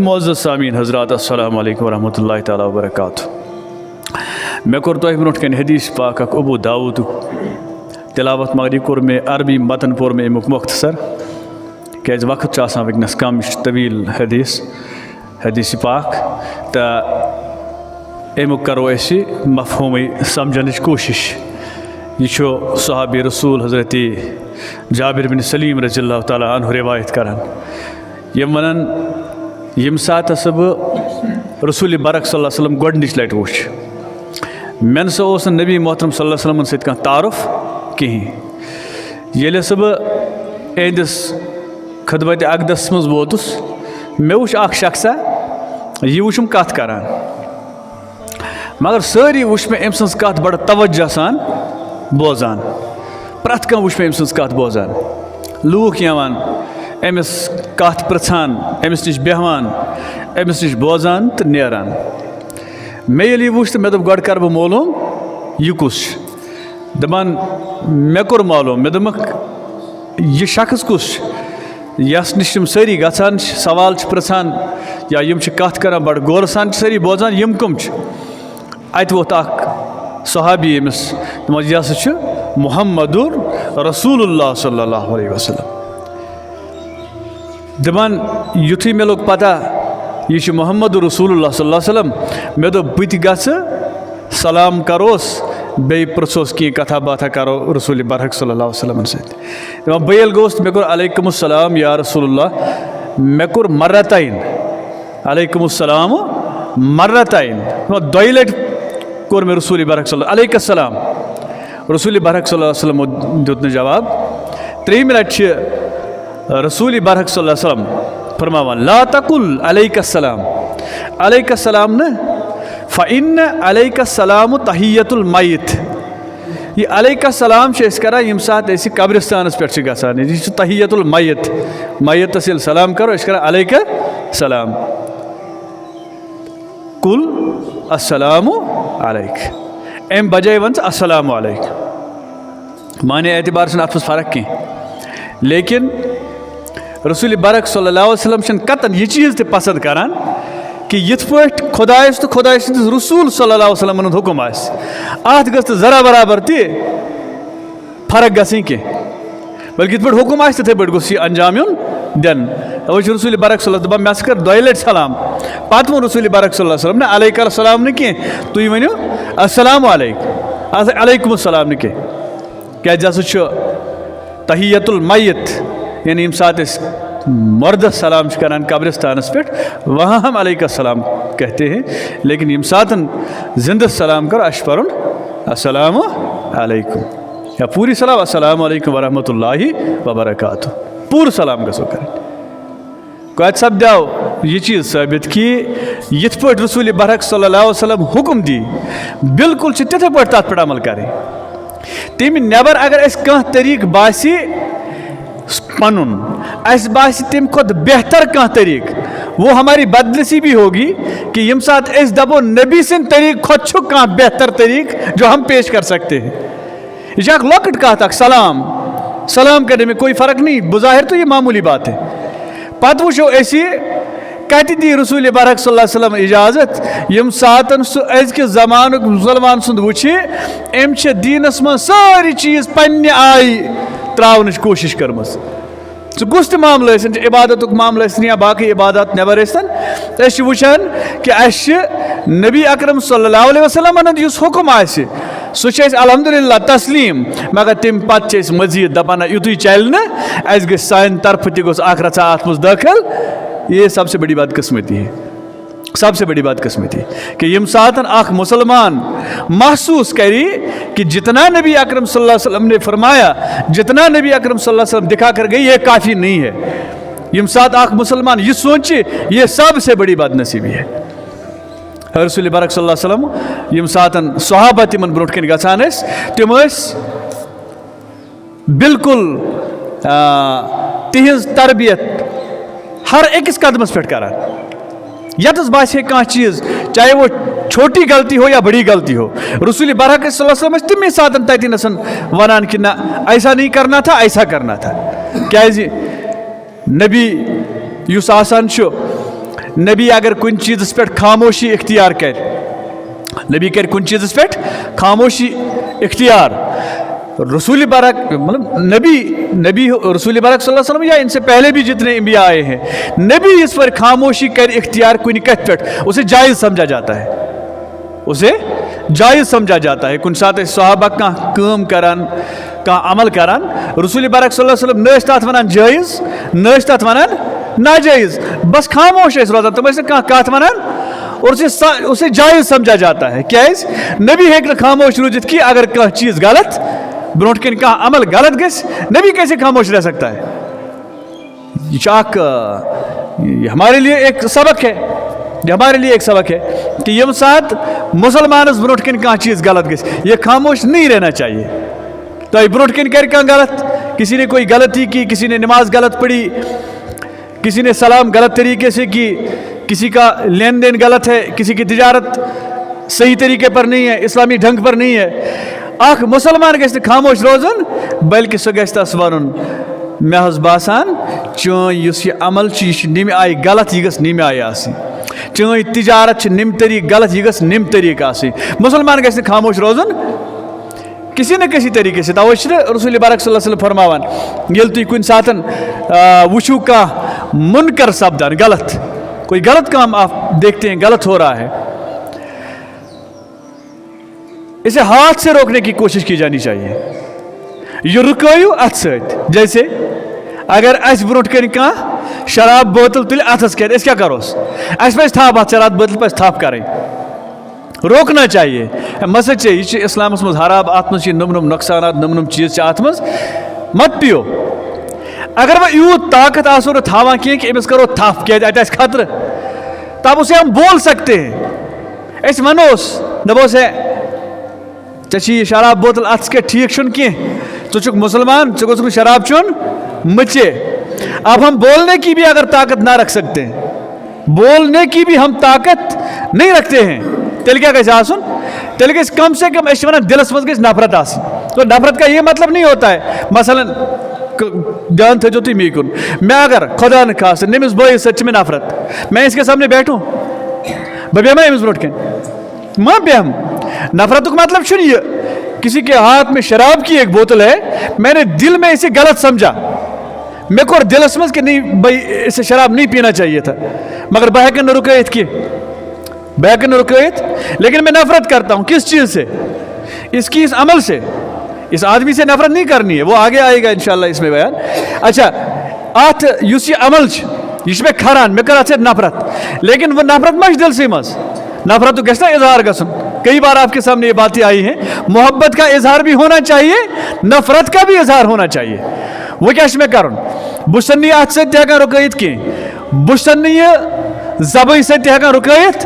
معزز سامعین حضرات السلام علیکم ورحمۃ اللہ تعالیٰ وبرکاتہ. مے کور تہ برونٹ کن حدیث پاک اک ابو داود تلاوت مگر یہ کور میں عربی متن پور میں امیک مختصر کیاز وقت آسان ونکس کم یہ طویل حدیث پاک تو امیک کرو اس مفہوم سمجھنچ کوشش. یہ صحابی رسول حضرت جابر بن سلیم رضی اللہ تعالیٰ عنہ روایت کران یم ونان یم سات بہ رسول برک صلی اللہ علیہ وسلم گۄڈنِچ لٹہِ وُچھ مےٚ نسا اوس نہٕ نبی محترم صلی اللہ علیہ وسلمن سۭتۍ کانٛہہ تعارُف کِہیٖنۍ. ییٚلہِ ہسا بہٕ اہندِس خدمتِ اقدس منٛز ووتُس مےٚ وُچھ اکھ شخصا یہِ وُچھُم کتھ کران مگر سٲری وُچھ مےٚ أمۍ سٕنٛز کتھ بڑٕ توجہ سان بوزان. پرٛٮ۪تھ کانٛہہ وُچھ مےٚ أمۍ سٕنٛز کتھ بوزان. لوٗکھ یِوان أمِس کتھ پرٛژھان أمِس نِش بیٚہوان أمِس نِش بوزان تہٕ نیران. مےٚ ییٚلہِ یہِ وُچھ تہٕ مےٚ دوٚپ گۄڈٕ کرٕ بہٕ معلوٗم یہِ کُس چھُ. دپان مےٚ کوٚر معلوٗم مےٚ دوٚپمکھ یہِ شخص کُس چھُ یس نِش یِم سٲری گژھان چھِ سوال چھِ پرٛژھان یا یِم چھِ کتھ کران بڑٕ غورٕ سان چھِ سٲری بوزان یِم کٕم چھِ. اتہِ ووت اکھ صحابی أمِس دوٚپمس یہِ ہسا چھُ محمد رسول اللہ صلی اللہ علیہ وسلم. دپان یُتھُے مےٚ لوٚگ پتہ یہِ چھُ محمد رسول اللہ صلی اللہ علیہ وسلم مےٚ دوٚپ بہٕ تہِ گژھٕ سلام کروس بیٚیہِ پرٛژھوس کینٛہہ کتھا باتھا کرو رسول برحق صلی اللہ علیہ وسلمن سۭتۍ. دپان بہٕ ییٚلہِ گوٚوُس تہٕ مےٚ کوٚر علیکم السلام یا رسول اللہ مےٚ کوٚر مرتین علیکم السلام مرتین. دۄیہِ لٹہِ کوٚر مےٚ رسول برحق صلی اللہ علیہ السلام رسول برحق صلی اللہ علیہ وسلم دیُت نہٕ جواب. ترٛیٚیِمہِ لٹہِ چھِ رسول برحق صلی اللہ علیہ وسلم فرماوان لا تقل علیک السلام علیک السلام نہ فإن علیک السلام تحیت المیت. یہ علیک السلام چھِ أسۍ کران ییٚمہِ ساتہٕ أسۍ قبرستانس پٮ۪ٹھ چھِ گژھان یہِ چھُ تحیت المیت میتس ییٚلہِ سلام کرو أسۍ چھِ کران علیک السلام. کُل السلام علیک امہِ بجاے ون ژٕ السلام علیکم. مانے اعتبار چھنہٕ اتھ منٛز فرق کینٛہہ لیکن رسول برق صلی اللہ علیہ وسلم چھنہٕ قطن یہ چیز تہِ پسند کران کہ یِتھ پٲٹھۍ خۄدایس تہٕ خۄداے سٕنٛدِس رسول صلی اللہ علیہ وسلم ہُنٛد حُکم آسہِ اتھ گٔژھ نہٕ ذرا برابر تہِ فرق گژھٕنۍ کینٛہہ بلکہِ یِتھ پٲٹھۍ حُکم آسہِ تِتھٕے پٲٹھۍ گوٚژھ یہِ انجام یُن دِنہٕ. تَوَے چھُ رسول برق صلی اللہ دپان مےٚ ہسا کٔر دۄیہِ لٹہِ سلام پتہٕ ووٚن رسول برق صلی اللہ علیہ وسلم نہ علیک السلام نہٕ کینٛہہ تُہۍ ؤنِو السلام علیکم علیکم السلام نہٕ کینٛہہ کیازِ یہِ ہسا چھُ تحیت المیت یعنی ییٚمہِ ساتہٕ أسۍ مردس سلام چھِ کران قبرستانس پٮ۪ٹھ وہاں ہم علیک السلام کہتے ہیں لیکن ییٚمہِ ساتہٕ زندس سلام کرو اَسہِ چھُ پرُن السلام علیکم یا پوٗری سلام السلام علیکم ورحمۃ اللہ وبرکاتہ پوٗرٕ سلام گژھو کرٕنۍ. کتہِ سپدیو یہ چیز ثٲبت کہ یِتھ پٲٹھۍ رسول برحق صلی اللہ علیہ وسلم حُکم دی بالکل چھِ تِتھٕے پٲٹھۍ تتھ پٮ۪ٹھ عمل کرٕنۍ. تمہِ نٮ۪بر اگر اَسہِ کانٛہہ طریٖقہٕ باسہِ پنُن اَسہِ باسہِ تمہِ کھۄتہٕ بہتر کانٛہہ طریٖقہٕ وہ ہماری بدنصیبی ہوگی کہ ییٚمہِ ساتہٕ أسۍ دپو نبی سٕنٛدِ طریٖقہٕ کھۄتہٕ چھُ کانٛہہ بہتر طریٖقہٕ جو ہم پیش کر سکتے ہیں. یہ چھِ اکھ لۄکٕٹ کتھ اکھ سلام کرنے میں کوئی فرق نہیں بظاہر تو یہ معمولی بات ہے. پتہٕ وٕچھو أسۍ کتہِ دی رسول برحق صلی اللہ علیہ وسلم اجازت ییٚمہِ ساتہٕ سُہ أزکِس زمانُک مُسلمان سُنٛد وٕچھِ أمۍ چھِ دیٖنس منٛز سٲری چیٖز پننہِ آیہِ تراونٕچ کوٗشش کٔرمٕژ. سُہ کُس تہِ معاملہٕ ٲسِن عبادتُک معاملہٕ ٲسِن یا باقٕے عبادت نٮ۪بر ٲسۍتن أسۍ چھِ وٕچھان کہ اَسہِ چھِ نبی اکرم صلی اللہ علیہ وسلمن ہُنٛد یُس حُکم آسہِ سُہ چھِ أسۍ الحمدُاللہ تسلیٖم مگر تمہِ پتہٕ چھِ أسۍ مزیٖد دپان نہ یُتُے چلہِ نہٕ اَسہِ گژھِ سانہِ طرفہٕ تہِ گوٚژھ اکھ رژھا اتھ منٛز دٲخل. یہ سب سے بڑی بدقسمتی ہے سب سے بڑی بدقسمتی کہ ییٚمہِ ساتہٕ اکھ مسلمان محسوس کری کہ جتنا نبی اکرم صلی اللہ علیہ وسلم نے فرمایا جتنا نبی اکرم صلی اللہ علیہ وسلم دکھا کر گئی یہ کافی نہیں ہے. ییٚمہِ ساتہٕ اکھ مسلمان یہ سوچہِ یہ سب سے بڑی بدنصیبی ہے. رسول برق صلی اللہ علیہ وسلم ییٚمہِ ساتہٕ صحابہ تِمن برونٛٹھ کَنۍ گژھان ٲسۍ تِم ٲسۍ بالکل تِہنٛز تربیت ہر أکِس قدمس پٮ۪ٹھ کران. یتس باسے کانٛہہ چیٖز چاہے وہ چھوٹی غلطی ہو یا بڑی غلطی ہو رسول برحق صلی اللہ علیہ وسلم ٲسۍ تمی ساتہٕ تتٮ۪نس ونان کہ نہ ایسا نہیں کرنا تھا ایسا کرنا تھا. کیازِ نبی یُس آسان چھُ नबी अगर कुन चीज़ पे खामोशी इख्तियार कर, नबी कर कुन चीज़ पे खामोशी इख्तियार, रसूल बरक मतलब नबी रसूल बरक सल्लल्लाहु अलैहि वसल्लम या इनसे पहले भी जितने अंबिया आए हैं, नबी इस पर खामोशी कर इख्तियार कुन कत पे उसे जायज़ समझा जाता है, उसे जायज़ समझा जाता है। कुन साथ सहाबा का काम करान का अमल करान, रसूल बरक सल्लल्लाहु अलैहि वसल्लम न तथ वनान जायज़ न तथ वनान नाजायज़, बस खामोश रोजान तुम कत वनान और उसे जायज़ समझा जाता है। क्या नबी हेक खामोश रूजित कि अगर कह चीज़ गलत ब्रोट कन कह अमल गलत गस, नबी कैसे खामोश रह सकता है? ये हमारे लिए एक सबक है, हमारे लिए एक सबक है कि यम साथ मुसलमान ब्रोट कन कह चीज़ गलत गस, ये खामोश नहीं रहना चाहिए। तो ब्रोट कन कर गलत, किसी ने कोई गलती की, किसी ने नमाज गलत पढ़ी, किसी ने सलाम गलत तरीके से की, किसी का लेन देन गलत है, किसी की तिजारत सही तरीके पर नहीं है, इस्लामी ढंग पर नहीं है, आख मुसलमान गस खामोश रोजन, बल्कि सह गस वन मे बासान चोन इस अमल निम आय गलत, यह निम आय आसी, चोन तिजारत निम तरीक गलत, यह निम तरीक आसी। मुसलमान गस खामोश रोजन किसी न किसी तरीके से। तवश रसूल बरक सल्लल्लाहु अलैहि वसल्लम फरमावान ये तुम कुन सातन वुचू का मुनकर सपदान गलत, कोई गलत काम आप देखते हैं गलत हो रहा है, इसे हाथ से रोकने की कोशिश की जानी चाहिए। ये रुकयू अथ सत, जैसे अगर अस ब्रोट कन कह शराब बोतल तुल अथस क्या क्या करोस, अस पे थाप अथ शराब बोतल पे थाप करें, रोकना चाहिए। मसद से यह इस्लाम मज हराब, अत मज नम नम नुकसान नम नम चीज़ अत मज मत पियो। अगर वह यूत ताकत आसो थावा कि अमिस करो थप क्या अत खतर, तब उसे हम बोल सकते हैं, अस वनोस दपोस है चे शराब बोतल अत क्या ठीक कह, मुसलमान ग शराब चुन मचे। अब हम बोलने की भी अगर ताकत ना रख सकते हैं, बोलने की भी हम ताकत नहीं रखते हैं, तेल क्या गई आसन, तेल गई कम से कम वन दिलस मज गई नफरत आसन। तो नफरत का ये मतलब नहीं होता है मसलन ध्यान थो तुम मी कुन, मैं अगर खुदा न खास नमिस बोस सच में नफरत, मैं इसके सामने बैठूँ बह बेहमा अमिस ब्रोट कन मा बेहम। नफरत का मतलब छुन ये किसी के हाथ में शराब की एक बोतल है, मैंने दिल में इसे गलत समझा, मैं को दिलस मज कि नहीं भाई इसे शराब नहीं पीना चाहिए था, मगर बहकन रुकैत की बहकन रुकैत, लेकिन मैं नफरत करता हूँ किस चीज़ से, इसकी इस अमल से। इस आदमी से नफरत नहीं करनी है, वो आगे आएगा इंशाल्लाह इसमें बयान। अच्छा अत युस ये अमल यह खरान मे कर अत नफरत, लेकिन वह नफरत मज दिल से मज, नफरत तो गना इजहार गसन। कई बार आपके सामने ये बातें आई हैं, मोहब्बत का इजहार भी होना चाहिए, नफरत का भी इजहार होना चाहिए। वो क्या मैं कर बुसन अत सकान रुकैत की, बुसन जबन सकान रुकैत,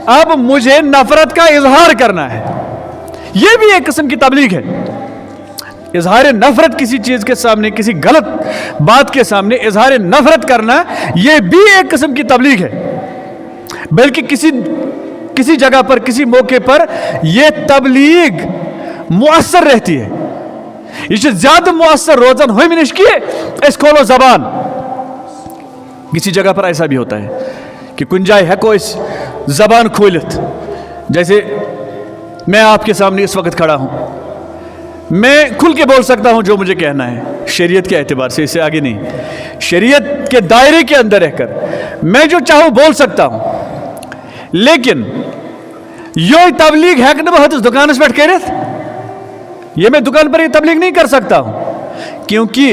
अब मुझे नफरत का इजहार करना है। यह भी एक किस्म की तबलीग है, इजहार नफरत किसी चीज़ के सामने, किसी गलत बात के सामने इजहार नफरत करना, यह भी एक किस्म की तबलीग है। बल्कि किसी जगह पर, किसी मौके पर यह तबलीग मुअस्सर रहती है, यह ज्यादा मुअस्सर रोजन हम निश कि इस खोलो जबान। किसी जगह पर ऐसा भी होता है कि कुछ जाए हेको इस जबान खोलित, जैसे मैं आपके सामने इस वक्त खड़ा हूं, मैं खुल के बोल सकता हूं जो मुझे कहना है शरीयत के एतबार से, इससे आगे नहीं, शरीयत के दायरे के अंदर रहकर मैं जो चाहूं बोल सकता हूं। लेकिन यो तबलीग है कि बह दुकान पे कर, ये मैं दुकान पर ये तबलीग नहीं कर सकता हूं, क्योंकि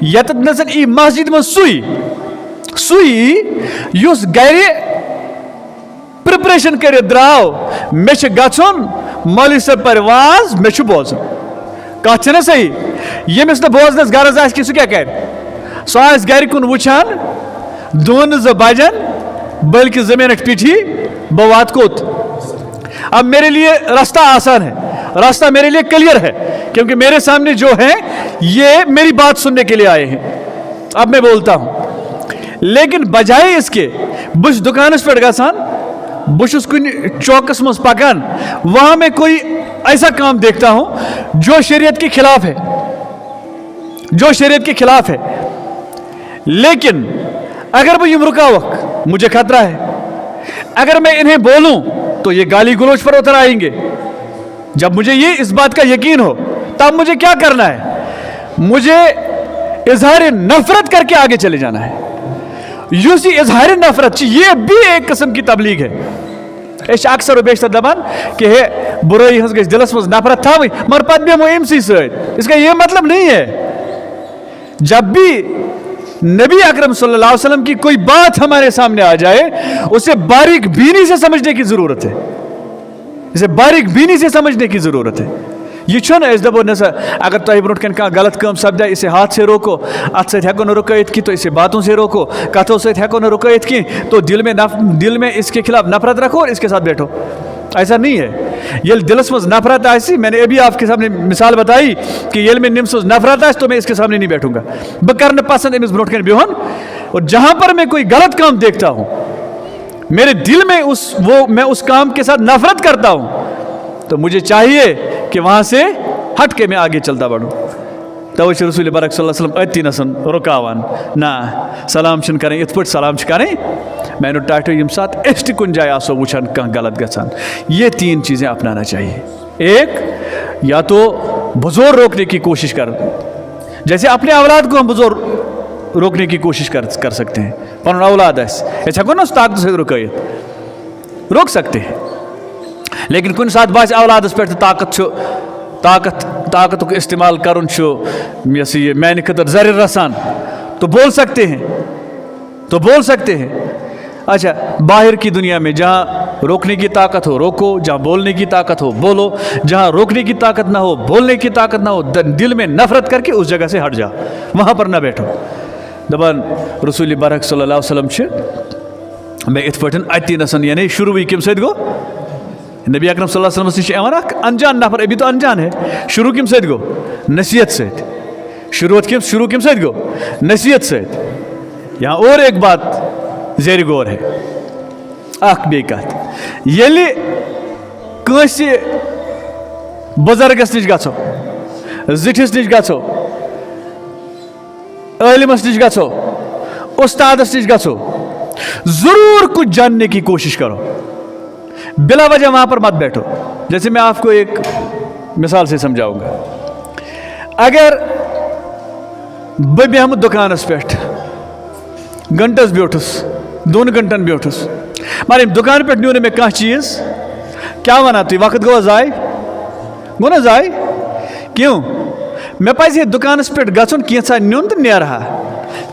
यत नजर ई मस्जिद में सुई युस गरे प्रिपरेशन कर द्राव मे गन मौलवी सब पर वाज मे बोजन कत ना सही, यमिस न बोजनस गरज आ सह क्या कर, सह गर कुन वुचान दोन ज बजन बल्कि 2 मिनट पीछी बह वात कोत। अब मेरे लिए रास्ता आसान है, रास्ता मेरे लिए क्लियर है, क्योंकि मेरे सामने जो है ये मेरी बात सुनने के लिए आए हैं। अब मैं बोलता हूं, लेकिन बजाय इसके बुश दुकान पे गसान, बुश कुन चौकस मज पकान, वहां मैं कोई ऐसा काम देखता हूं जो शरीयत के खिलाफ है, जो शरीयत के खिलाफ है। लेकिन अगर वह यम रुकावक मुझे खतरा है, अगर मैं इन्हें बोलूं तो ये गाली गलौज पर उतर आएंगे। जब मुझे ये इस बात का यकीन हो तब मुझे क्या करना है? मुझे इजहार नफरत करके आगे चले जाना है। यूसी इजहार नफरत ये भी एक किस्म की तबलीग है। अक्सर बेशतर दपान कि हे बुराई हंस गई दिलस मज नफरत था मगर पत बेमो एमसी सत, इसका ये मतलब नहीं है। जब भी नबी अकरम सल्लल्लाहु अलैहि वसल्लम की कोई बात हमारे सामने आ जाए उसे बारीक बीनी से समझने की जरूरत है, इसे बारीक बीनी से समझने की जरूरत है। ये दपो नसा अगर तुम ब्रोट कन गलत काम सपदा इसे हाथ से रोको, अत सत हेको न रुकैत की तो इसे बातों से रोको, कथों सत हेको न रुकैत की तो दिल में इसके खिलाफ नफरत रखो और इसके साथ बैठो। ऐसा नहीं है। ये दिलस मज नफरत आसी, मैंने अभी आपके सामने मिसाल बताई कि ये में निम्स नफरत आस तो मैं इसके सामने नहीं बैठूंगा, बह कर पसंद अमिस ब्रोट कन बिहन। और जहां पर मैं कोई गलत काम देखता हूं मेरे दिल में मैं उस काम के साथ नफरत करता हूं तो मुझे चाहिए कि वहां से हट के मैं आगे चलता बढ़ूं। तो रसूल बरक सल्लल्लाहु अलैहि वसल्लम अति रुकावान ना सलाम करें इत पे सलाम करें मैंने टाटो यम सात एस कुन जाए आसो वुचान कह गलत गसान। ये 3 चीज़ें अपनाना चाहिए। एक, या तो बुजुर्ग रोकने की कोशिश कर, जैसे अपने औलाद को हम बुजुर्ग रोकने की कोशिश कर सकते हैं। पर औलाद हेको ना ताकत से रोक सकते हैं, लेकिन कुछ साथ बास औलादस पे ताकत को इस्तेमाल करुन ये मैंने खतर जरिर रसान तो बोल सकते हैं। अच्छा, बाहर की दुनिया में जहाँ रोकने की ताकत हो रोको, जहाँ बोलने की ताकत हो बोलो, जहाँ रोकने की ताकत ना हो बोलने की ताकत ना हो दिल में नफरत करके उस जगह से हट जा, वहाँ पर ना बैठो। दपान रसूल बरक सल्लल्लाहु अलैहि वसल्लम मैं इत पे अति नसन यानी शुरू कम सत गो नबी अकरम सल्लल्लाहु अलैहि वसल्लम नश अनजान नफर, अभी तो अनजान है। शुरू कम सत गो नसीहत से, शुरू कम सत गो नसीहत से। यहाँ और एक बात जेर गौर है, अख बे कत येले कंसे बुजुर्गस निश गो, जिठिस निश गो, आलिमस निश गो, उस्तादस निश गो, जरूर कुछ जानने की कोशिश करो, बिला वजह वहां पर मत बैठो। जैसे मैं आपको एक मिसाल से समझाऊंगा। अगर बह बेहम दुकानस पे घंटस ब्योठुस 2 घंटन ब्योठुस मगर दुकान पे न्यू मे कह चीज क्या वना तुम वक्त गो जाय गो ना जाय क्यों मे पजे दुकानस पे गन कैसा नुन तो नेरहा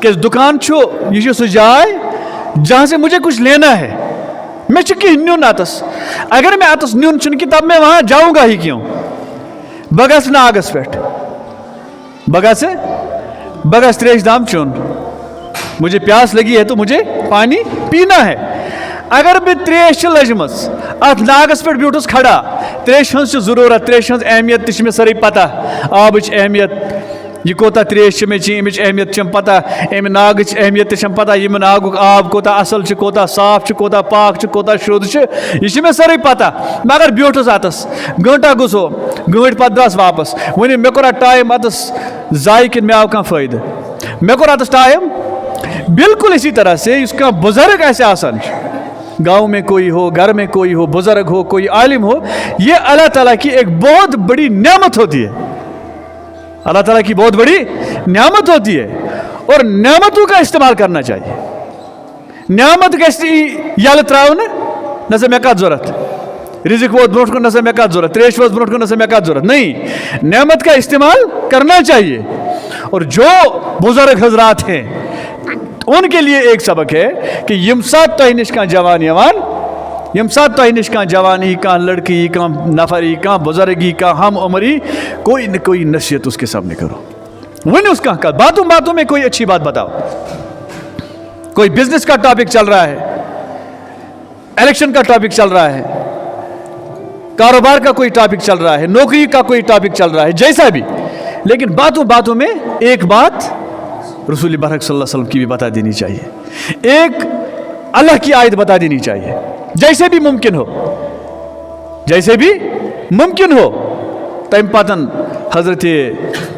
कि दुकान यह सह जाय जहाँ से मुझे कुछ लेना है, मैं कह नुन अतस, अगर मैं अतस नुन कि तब मैं वहाँ जाऊँगा ही क्यों। बह गस नागस पे बह गस त्रेश दाम चुन, मुझे प्यास लगी है तो मुझे पानी पीना है। अगर बह त्रेश लजम अत नागस पे ब्यूटस खड़ा, त्रेश हज जरूरत, त्रेश हज अहमियत ती मे सारी पता, आबच अहमियत यह कोता त्रेश मे अमिच अहमियत पता, अमि नागच अहमियत पता, यह नागुक आब कोता असल कोता साफ कोता पाक कोता शुद्ध यह मे सारी पता। मगर ब्योठस अतस घंटा गुसो गंट पत द्रास वापस वन मे कोरा टाइम अतस जाय कि मे आव कह फायदे, मे कोर अतस टाइम। बिल्कुल इसी तरह से इसका बुजुर्ग ऐसे आसान, गांव में कोई हो, घर में कोई हो, बुजुर्ग हो, कोई आलिम हो, ये अल्लाह ताला की एक बहुत बड़ी नेमत होती है। अल्लाह ताला की बहुत बड़ी नेमत होती है और नेमतों का इस्तेमाल करना चाहिए। नेमत यल त्रावन न मे कत जरूरत, रिजिक वोत ब्रोट न मे कत जरूरत, त्रेश वोत ब्रोट न मे कत जरूरत, नहीं, नेमत का इस्तेमाल करना चाहिए। और जो बुजुर्ग हजरात हैं उनके लिए एक सबक है कि यम सात तह नश कह जवान यवान, यम सात तह नश कह जवान ही, कह लड़की ही, कह नफर ही, कह बुजुर्ग ही, कह हम उम्र ही, कोई न कोई नसीहत उसके सामने करो। वन उसका बातों बातों में कोई अच्छी बात बताओ। कोई बिजनेस का टॉपिक चल रहा है, इलेक्शन का टॉपिक चल रहा है, कारोबार का कोई टॉपिक चल रहा है, नौकरी का कोई टॉपिक चल रहा है, जैसा भी, लेकिन बातों बातों में एक बात रसूल बरक सल्लल्लाहु अलैहि वसल्लम की भी बता देनी चाहिए, एक अल्लाह की आयत बता देनी चाहिए, जैसे भी मुमकिन हो, जैसे भी मुमकिन हो। तम पतन हजरत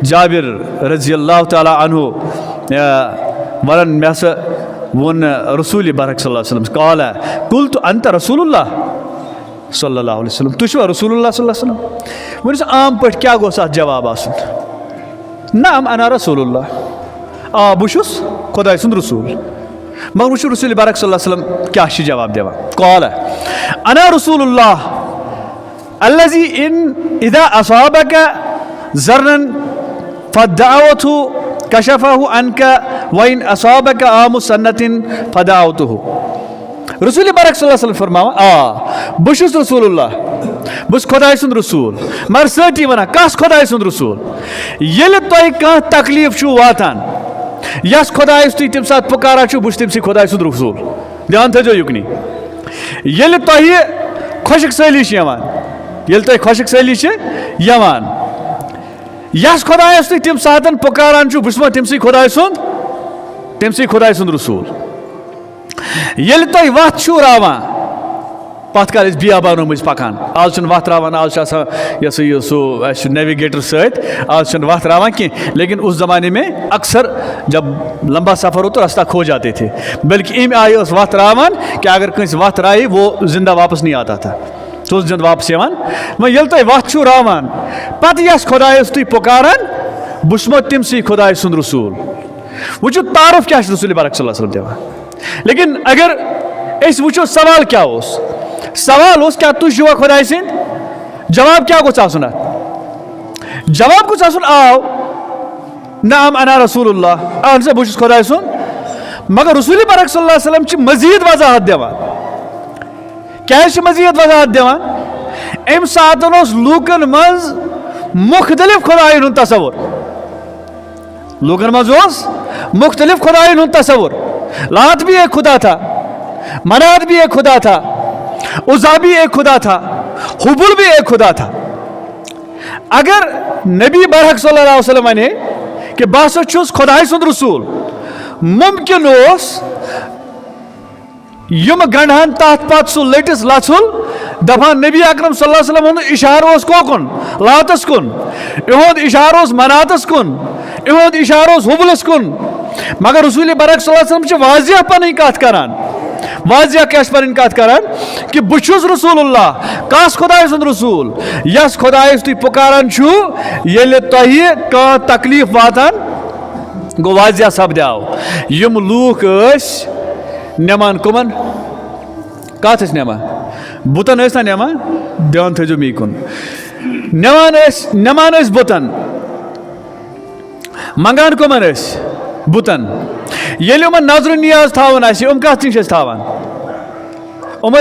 जाबिर रजी अल्लाह ताला अन्हु वन मे ون رسول برک صلی اللہ علیہ وسلم قال قلت انت رسول اللہ صلی اللہ علیہ وسلم تشوا رسول اللہ صلی اللہ علیہ وسلم ونس عام پٹ کیا گوس ات جواب آسن نعم انا رسول اللہ بشس خدا سند رسول مگر وچھو رسول برک صلی اللہ علیہ وسلم کیا جواب دیوا قال انا رسول اللہ الذي ان اذا اصابك ذرا فدعوته كشفه عنك وان اصابك عام سنة فدعوته رسول برک صلی اللہ علیہ وسلم فرماوا بشس رسول اللہ بس خدا سند رسول مگر سٹی ونا کس خدا سند رسول یل تہ کان تکلیف چھو واتان یس خدا تھی تم سات پکارا چھو بس تم سی خدا سند رسول دھیان تھو یکنی یل تہ خشک سالی یل تہ خشک سالی یوان یس خدا تھی تم ساتن پکاران چھو بس تم سی خدا سند رسول یل تہ وت چھو راوان پتھ کال بیابانوں مز پکان آج وت راوان آج یہ سہ نیویگیٹر ست آج وت راوان کی لیکن اس زمانے میں اکثر جب لمبا سفر ہو تو راستہ کھو جاتے تھے بلکہ ام آئی اس وت راوان کہ اگر کنس وت رائی وہ زندہ واپس نہیں آتا تھا تو زند واپس یوان میں یل تہ وت چھو راوان پتہ یس خدا تھی پکاران بسمو تم سی خدا سند رسول وچھو تعارف کیا رسول برک صلی اللہ علیہ وسلم دیوان لیکن اگر اس وچھو سوال کیا اس سوال اس کیا تو شوا خدا سند جواب کیا گوچ آسن جواب گوچ آسن آو نعم انا رسول اللہ اہن سے بوشس خدا سن مگر رسول برک صلی اللہ علیہ وسلم چھ مزید وضاحت دیوان کیا مزید وضاحت دیوان ام ساتن اس لوکن مز مختلف خداین ہند تصور لوکن مز اس مختلف خداین ہند تصور لات بھی ایک خدا تھا منات بھی ایک خدا تھا عزا بھی ایک خدا تھا حبل بھی ایک خدا تھا اگر نبی برحق صلی اللہ علیہ وسلم نے کہ بس چھس خدا سند رسول ممکن اس یم گنڈہن تحت پات سو لٹس لژھل دپان نبی اکرم صلی اللہ علیہ وسلم ہند اشارہ اس کوکن لاتس کن اہد اشارہ اس مناتس کن اہد اشارہ اس حبلس کن مگر رسول برک صلی اللہ علیہ وسلم چھ واضح پنن کت کران واضح کیا پنن کت کران کہ بچھس رسول اللہ کس خدا سند رسول یس خدا تھی پکاران چھو یل تہ کان تکلیف واتان گو واضح سپدیو یم لوک اس نمان کمن کت اس نمان بتن اس نا نمان دھیان تھو می کن نمان اس بتن منگان کمن اس بتن یل یمن نظر نیاز تھاون آسہِ کت نش تھاوان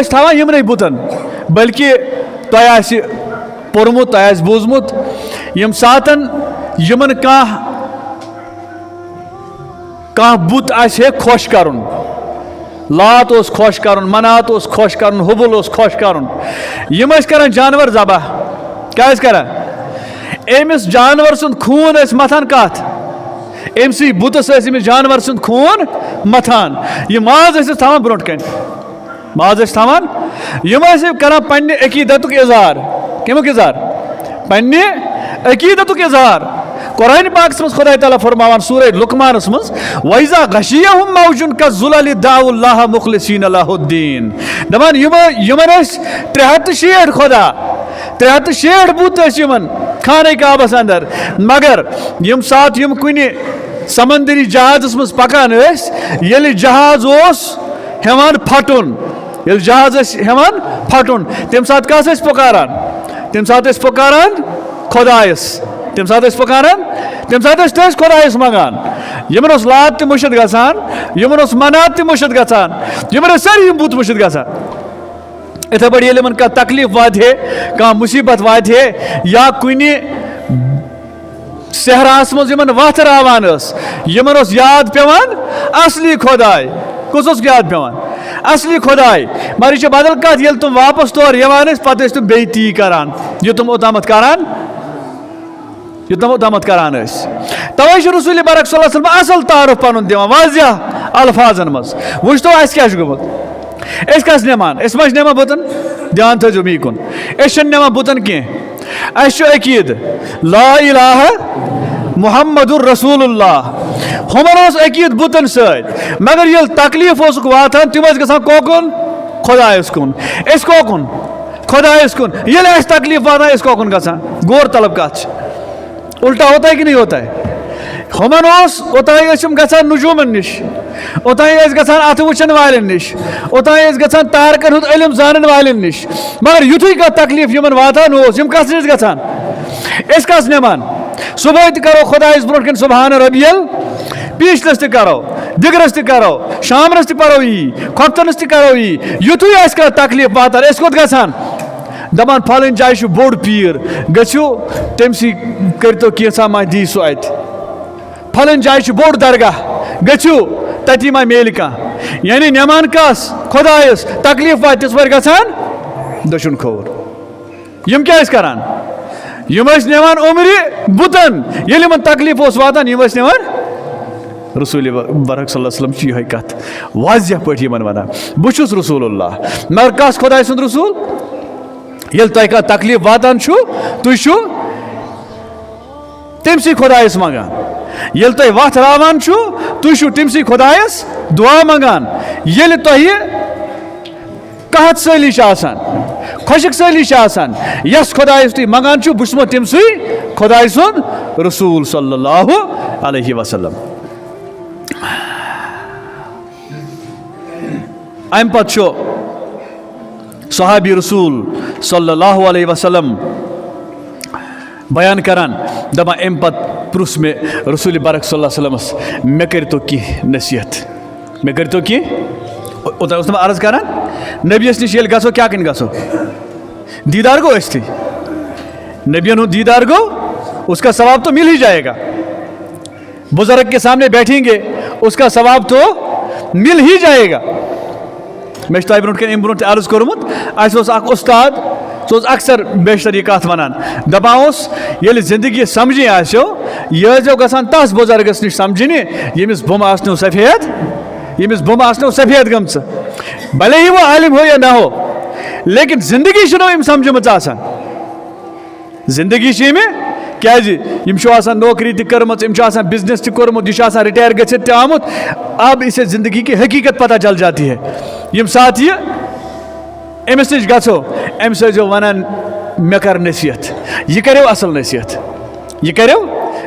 تھاوان یمنے بتن بلکہ تۄہہِ آسہِ پوٚرمُت تۄہہِ آسہِ بوٗزمُت یم ساتن یمن کانٛہہ بُت آسہِ ہے خۄش کرُن لات اوس خۄش کرُن منات اوس خۄش کرُن حبل اوس خۄش کرُن یم ٲسۍ کران جانور ذبح کیٛاہ ٲسۍ کران أمِس جانور سُنٛد خوٗن ٲسۍ متھان کتھ أمسٕے بُتس ٲسۍ أمِس جانور سُنٛد خوٗن متھان یہِ ماز ٲسِس تھاوان برونٛٹھ کَنہِ ماز ٲسۍ تھاوان یم ٲسۍ کران پننہِ عقیدتُک اظہار کمیُک اظہار پننہِ عقیدتُک اظہار قرآن پاکس مز خدا تعالیٰ فرماوان سورہ لقمانس مز وَإِذَا غَشِيَّهُم مَوْجٌ كَالظُّلَلِ دَعَوُا اللَّهَ مُخْلِصِينَ لَهُ الدِّينَ دپان یمن ٲسۍ 360 خدا 360 بُت ٲسۍ یمن خانہ کعبس اندر مگر یم سات یم کُنہِ سمندری جہازس مز پکان ٲسۍ ییٚلہِ جہاز اوس ہیوان پھٹُن ییٚلہِ جہاز ٲسۍ ہیوان پھٹُن تمہِ ساتہٕ کس ٲسۍ پکاران تمہِ ساتہٕ ٲسۍ پکاران خدایس تمہِ ساتہٕ ٲسۍ پکاران تمہِ ساتہٕ ٲسۍ تٔھس خدایس منگان یمن اوس لات تہِ مٔشِد گژھان یمن اوس منات تہِ مٔشِد گژھان یمن ٲسۍ سٲری یم بُت مٔشِد گژھان اِتھے پٲٹھۍ ییٚلہِ یمن کانٛہہ تکلیف واتہِ ہے کانٛہہ مُصیبت واتہِ ہے یا کُنہِ صحراہس منٛز یمن وتھ راوان ٲس یمن اوس یاد پیوان اصلی خداے کُس اوس یاد پیوان اصلی خداے مگر یہ چھِ بدل کتھ ییٚلہِ تِم واپس تور یوان ٲسۍ پتہٕ ٲسۍ تِم بیٚیہِ تی کران یہِ تِم اوٚتامتھ کران کران ٲسۍ توے چھُ رسول برک صلی اللہ علیہ وسلم اصل تعارف پنُن دِوان واضح الفاظن منٛز وٕچھتو اَسہِ کیٛاہ چھُ گوٚمُت أسۍ کس نِوان أسۍ ما چھِ نِوان بُتن دھیان تھٲیزیو می کُن أسۍ چھِنہٕ نِوان بُتن کینٛہہ اَسہِ چھُ عقیٖدٕ لا الہ محمد الرسول اللہ हमन अकीद बुतन सत मगर ये तकलीफ वातान तम ग कोकुन खुदायस कुन अस कोकुन खुदायस कुन ये तकलीफ वातान अस कोकुन ग गौर तलब कत उल्टा होता है कि नहीं होता है हमन ओतान ग नजूमन निश ओतान अत वुचन वालन निश ओतान ग तारकन हुद इल्म जानन वालन निश मगर युथुई का तकलीफ यमन वातान कस नश गसान अस कस नमान सुबह करो खुदायस ब्रोट कन सुबहान रबियल पीछनस त करो दिगरस त करो शामनस त परो यी खोतनस त करो यी युथुई अस का तकलीफ वातान अस कोत गसान दपान फलन जाय बोड़ पीर गो तमसी करतो कैसा मा दी सो अत फलन जाय बोड़ दरगाह गो तती मा मेल कह यानी नमान कस खुदायस तकलीफ वात तिस पर गसान दशुन खोर यम क्या करान यम नमान उम्र बुतन ये तकलीफ वातान यम नमान रसूल बरक सल्लल्लाहु अलैहि वसल्लम यह कत वाजिह पे वन बहुत रसूलुल्लाह मगर कस खुदाय सुंद रसूल ये तुह तकलीफ वातान तुह तमसी खुदायस मंगान ये तुह वत रावान तुह तमसी खुदायस दुआ मंगान ये तुह कहत सली खुशक सली यस खुदायस तुम मंगान बहुत तमसी खुदाय सुंद रसूल सल्लल्लाहु अलैहि वसल्लम अम पे सहाबी रसूल सल्लल्लाहु अलैहि वसल्लम बयान करान दपा अम पे प्रुस मे रसूल बरक सल्लल्लाहु अलैहि वसल्लम मे कर तो की नसीहत मे कर तो की ओत अर्ज करान नबियस निश गो क्या कन गो दीदार गो थी नबियन दीदार गो उसका सवाब तो मिल ही जाएगा बुजुर्ग के सामने बैठेंगे उसका सवाब तो मिल ही जाएगा मे ब्रो ब्रो अर्ज कोर्मुत उस्ताद सह अक्सर बेशतर यह कत वन दपा ये जिंदगी समझी आसो यह गसान तस बुजुर्गस निश समझने यमिस बुम आसनो सफेद गम भले ही वो आलिम हो या ना हो लेकिन जिंदगी समझम जिंदगी क्या नौकरी तर्म बिजनेस तर्मुत यह रिटायर गत आमुत अब इसे जिंदगी की हकीकत पता चल जाती है यम साथ ये अमिस नश गो अम सो वन मे कर नसीहत यह करो असल नसीहत यह करो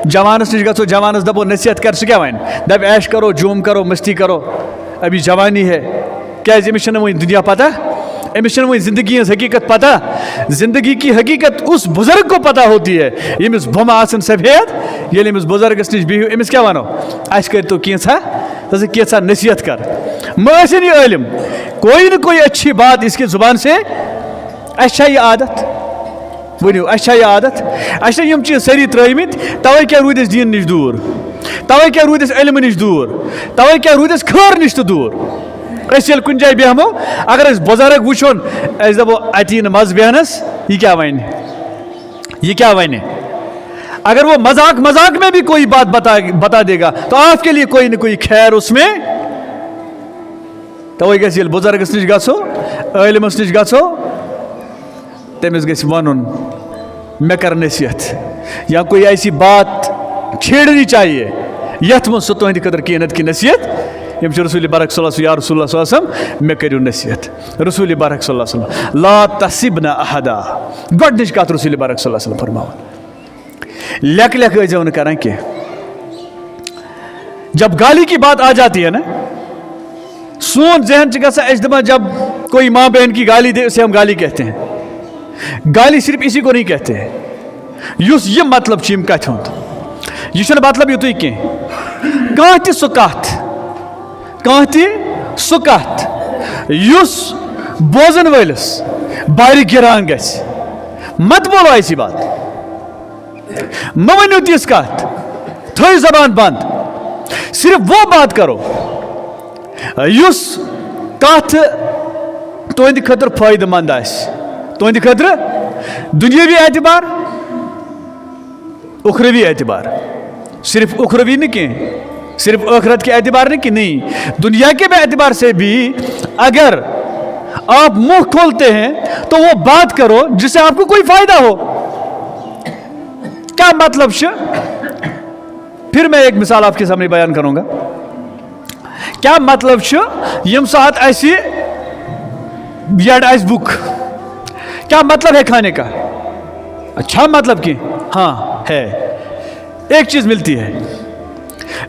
जवानस नश गो जवानस दपो नसीहत कर सह क्या वन दप ऐश करो जूम करो मस्ती करो अभी जवानी है क्या अमिस वो दुनिया पता अमिस वो जिंदगी हकीकत पता जिंदगी की हकीकत उस बुजुर्ग को पता होती है यमिस बुम आसन सफेद ये बुजुर्गस नश बिहू अमिस क्या वनो अस कर तो कैसा नसीहत कर मसन ये इल्म कोई न कोई अच्छी बात इसकी जुबान से अच्छा ये आदत वनो अच्छा ये आदत अच्छा यम चीज सारी त्रमित तवे क्या रूद दीन नश दूर तवे क्या रूद इल्म नश दूर तवे क्या रूद खर नश तो दूर कुन जाए बेहमो अगर बुजुर्ग वुचोन दपो अती मज बेहनस ये क्या वन अगर वो मजाक मजाक में भी कोई बात बता देगा तो आपके लिए कोई न कोई खैर उसमें तवे ग बुजुर्गस नश गो इल्मस नश गो तमिस ग वन मे कर नसीहत या कोई ऐसी बात छेड़नी चाहिए यथ मज सह तुहद खतर कह की नसीहत यम रसूल बरक या रसूल मे करू नसीहत रसूल बरक ला तसिब न अहदा गोडनिश कत रसूल बरक फरमावन लेक लेक न कर जब गाली की बात आ जाती है ना सोन जहन दपा जब कोई माँ बहन की गाली दे उसे हम गाली कहते हैं गाली सिर्फ इसी को नहीं कहते हैं युस ये मतलब कत यह मतलब युत कह सह कत सह कत युस बोजन वलिस बार गिरान ग मत बोलो ऐसी बात म वनो तिस कत थो जबान बंद सिर्फ वो बात करो युस कत तुहद खतर फायदेमंद तुहद खतर दुनियावी एतबार उखरवी एतबार सिर्फ उखरवी न कह सिर्फ आखिरत के एतबार नहीं कि नहीं दुनिया के भी एतबार से भी अगर आप मुंह खोलते हैं तो वो बात करो जिससे आपको कोई फायदा हो क्या मतलब फिर मैं एक मिसाल आपके सामने बयान करूंगा। क्या मतलब यम सात ऐसी बुक, क्या मतलब है खाने का? अच्छा मतलब कि हाँ है, एक चीज मिलती है।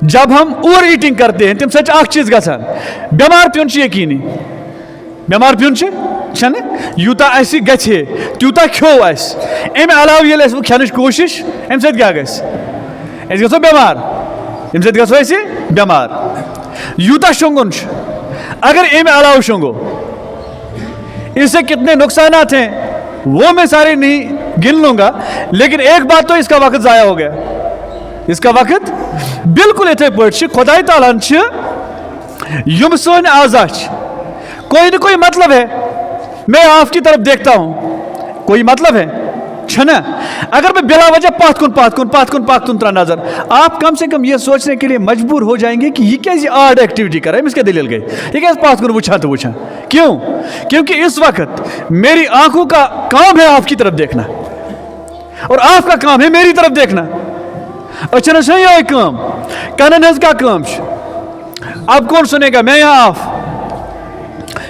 जब हम ओवर ईटिंग करते हैं तम सच अख चीज गसान बेमार पिन यकीनी, बेमार पिन यूता गे त्यूता खो अमे अलाव ये वो खेन कोशिश अम सत क्या गो बेमार, अम सत गो बेमार। यूता शुंगुन अगर अमे अलाव शुंगो इससे कितने नुकसानात हैं वो मैं सारे नहीं गिन लूंगा, लेकिन एक बात तो इसका वक्त ज़ाया हो गया, इसका वक्त बिल्कुल इथे पे खुदाई ताला युम सोन आजा कोई न कोई मतलब है। मैं आपकी तरफ देखता हूं, कोई मतलब है छना। अगर मैं बिला वजह पात कुन त्रा नजर, आप कम से कम ये सोचने के लिए मजबूर हो जाएंगे कि ये क्या आर्ड एक्टिविटी कर रहा है, इसके दलील गई, ये क्या पात कुन वुछा तो वुछा क्यों? क्योंकि इस वक्त मेरी आंखों का काम है आपकी तरफ देखना और आपका काम है मेरी तरफ देखना। अच्छा सही है काम कनन हज का काम। अब कौन सुनेगा? मैं या आप?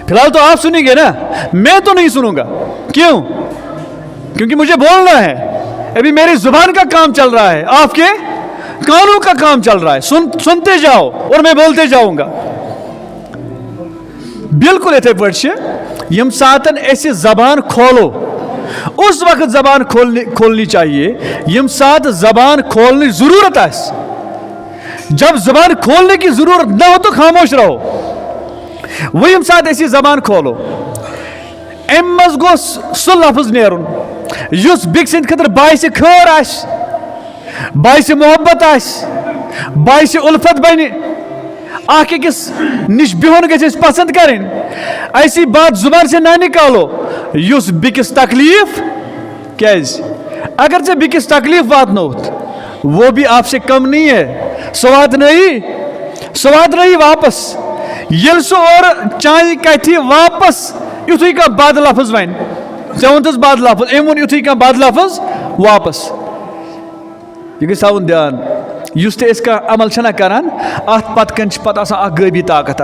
फिलहाल तो आप सुनेंगे ना, मैं तो नहीं सुनूंगा। क्यों? क्योंकि मुझे बोलना है, अभी मेरी जुबान का काम चल रहा है, आपके कानों का काम चल रहा है। सुनते जाओ और मैं बोलते जाऊंगा। बिल्कुल इथे पे यम सातन ऐसे जबान खोलो, उस वक्त जबान खोलनी चाहिए यम सात जबान खोलने जरूरत है। जब जबान खोलने की जरूरत ना हो तो खामोश रहो। वह यम सात ऐसी जबान खोलो अम मज गो सह लफ्ज नेरुन युस बिक सिंद खतर बाइस खैर आस, बाइस मोहब्बत आस, बाइस उल्फत बने, अकिस निश बिहुन गस पसंद करें। ऐसी बात जुबान से ना निकालो युस बिकिस तकलीफ, क्या अगर से बिकिस तकलीफ वात वो भी आपसे कम नहीं है। स्वाद नहीं वापस यल सो और चाय कथी वापस युथी का बाद लफ्ज वन चौंतस बाद लफ्ज एम वो युथी का बाद लफ्ज वापस। यह गई थवन ध्यान युस ते इसका अमल छना करान अत पत कन पत आसान गैबी ताकत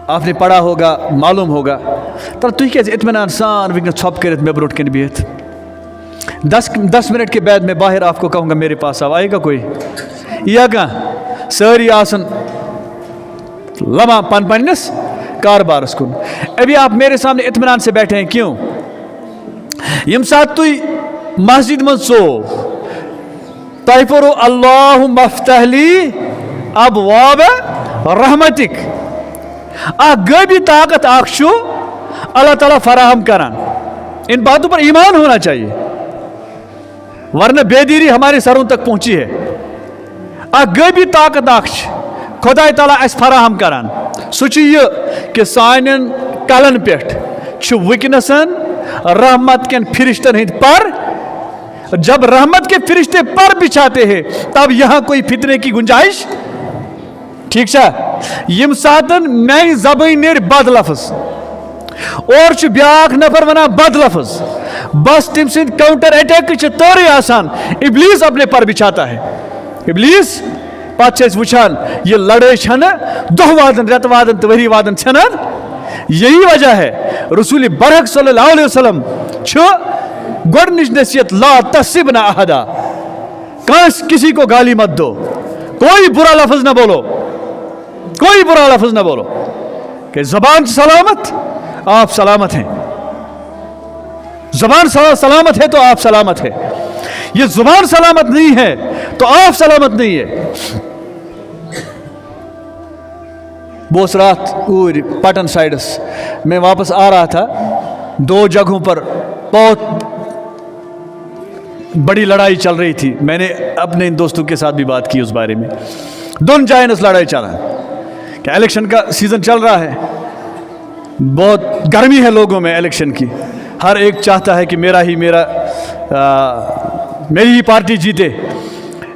आपने पढ़ा होगा, मालूम होगा। तर तुम क्या इत्मीनान सान वनस छप कर मे ब्रोट कन बिहत 10 मिनट के बाद मैं बाहर आपको कहूँगा मेरे पास आओ, आएगा कोई या कहाँ? सारी आसन लमा पन्नस कारबारस कुन। अभी आप मेरे सामने इत्मीनान से बैठे हैं, क्यों? यम साथ तुम मस्जिद में सो तय परो अल्लाह मफ्तहली अबवाब रहमतिक, गैबी ताकत अल्लाह ताला फराहम करान। इन बातों पर ईमान होना चाहिए, वरना बेदीरी हमारे सरों तक पहुंची है। गैबी ताकत खुदा ताला अस फराहम करान सह कि सानन कलन पे वनसन रहमत के फरिश्तन हंद पर। जब रहमत के फरिश्ते पर बिछाते हैं तब यहां कोई फितने की गुंजाइश, ठीक है? यम सातन नई जबान नेर बद लफ्ज और ब्याक नफर वना बद लफ्ज, बस तम सद काउंटर अटैक तोरे आसान। इब्लीस अपने पर बिछाता है, इब्लीस पत वुचान ये लड़ाई छना दह वादन रेत वादन तो वरी वादन छना। यही वजह है रसूल बरहक सल्लल्लाहु अलैहि वसल्लम गोडनिश नसीहत ला तसिब ना अहदा, किसी को गाली मत दो, कोई बुरा लफ्ज ना बोलो, कोई बुरा लफ्ज ना बोलो। कि जबान सलामत आप सलामत हैं, जबान सलामत है तो आप सलामत है। ये जुबान सलामत नहीं है तो आप सलामत नहीं है। बोस रात और पटन साइडस मैं वापस आ रहा था, 2 जगहों पर बहुत बड़ी लड़ाई चल रही थी। मैंने अपने इन दोस्तों के साथ भी बात की उस बारे में। दोनों जायनस लड़ाई चला कि इलेक्शन का सीजन चल रहा है, बहुत गर्मी है लोगों में इलेक्शन की, हर एक चाहता है कि मेरी ही पार्टी जीते।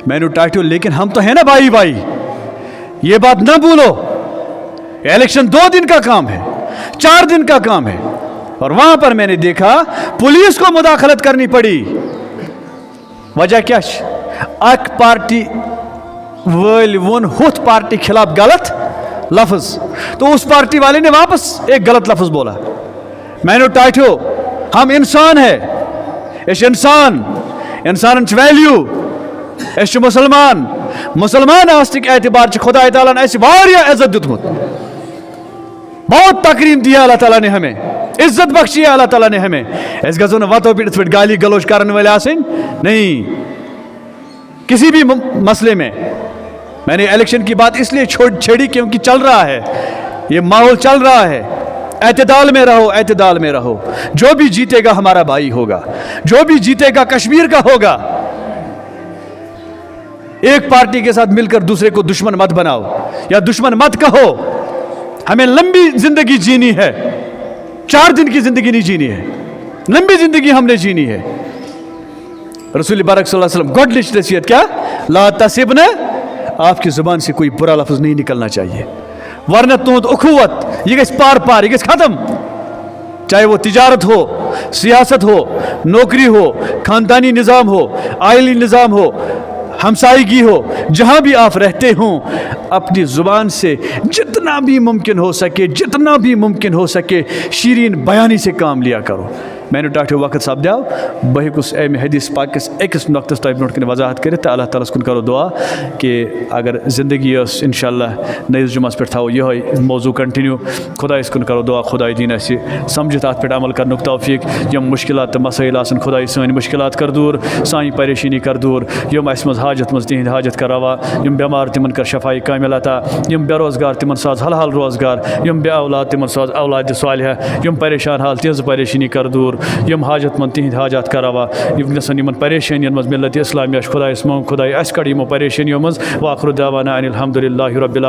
मैंने टाइटल, लेकिन हम तो हैं ना भाई भाई, ये बात ना भूलो, इलेक्शन 2 दिन का काम है, 4 दिन का काम है। और वहां पर मैंने देखा पुलिस को मुदाखलत करनी पड़ी, وجہ کیا اک پارٹی ول ون ہتھ پارٹی خلاف غلط لفظ تو اس پارٹی والے نے واپس ایک غلط لفظ بولا مینوٹائٹو ہم انسان ہے اس انسان ویلیو اس مسلمان آسنک اعتبار خدا تعالیٰ نے واریاہ عزت دیتمت بہت تکریم دیا اللہ تعالیٰ نے ہمیں عزت بخشی ہے اللہ تعالیٰ نے ہمیں اس گھو نا وتو پہ پہ گالی گلوچ کرنے والے آسن نہیں کسی بھی مسئلے میں نے الیکشن کی بات اس لیے چھیڑی کیونکہ چل رہا ہے یہ ماحول چل رہا ہے اعتدال میں رہو جو بھی جیتے گا ہمارا بھائی ہوگا جو بھی جیتے گا کشمیر کا ہوگا ایک پارٹی کے ساتھ مل کر دوسرے کو دشمن مت بناؤ یا دشمن مت کہو ہمیں لمبی زندگی جینی ہے 4 دن کی زندگی نہیں جینی ہے لمبی زندگی ہم نے جینی ہے رسول برک صلی اللہ علیہ وسلم گۄڈنِچ نصیحت کیا لا تصبن آپ کی زبان سے کوئی برا لفظ نہیں نکلنا چاہیے ورنہ تہد اخوت یہ گژھِ پار یہ گژھِ ختم چاہے وہ تجارت ہو سیاست ہو نوکری ہو خاندانی نظام ہو آئلی نظام ہو ہمسائیگی ہو جہاں بھی آپ رہتے ہوں اپنی زبان سے جتنا بھی ممکن ہو سکے شیرین بیانی سے کام لیا کرو میں نے ڈاکٹر وقت صاحب دیو بہ ہس امہ حدیث پاکس أکس نقطس تہ برونٛٹھ کن وضاحت کرت اللہ تعالیٰ کن کرو دعا کہ اگر زندگی انشاءاللہ نئیس جمعس پہ تھو یہ موضوع کنٹینیو خدائس کن کرو دعا خدائے دین اس سمجھت ات پہ عمل کرنک توفیق یم مشکلات تو مسائل آسن خدائے سن مشکلات کر دور سانی پریشانی کر دور یم اس مز حاجت مز تہند حاجت کر روا یم بیمار تمن کر شفائی کامل عطا یم بے روزگار تمن ساز حلال روزگار یم بے اولاد تمن ساز اولاد صالحہ یم پریشان حال تہذ پریشانی کر دور یم حاجت مند تہند حاجات کروا یم گژھن یمن پریشانین مز ملت اسلامیہ خدائس مون خدائے اس کڑ یمو پریشانیو مز واخر دعوانا ان الحمد للہ رب العالمین.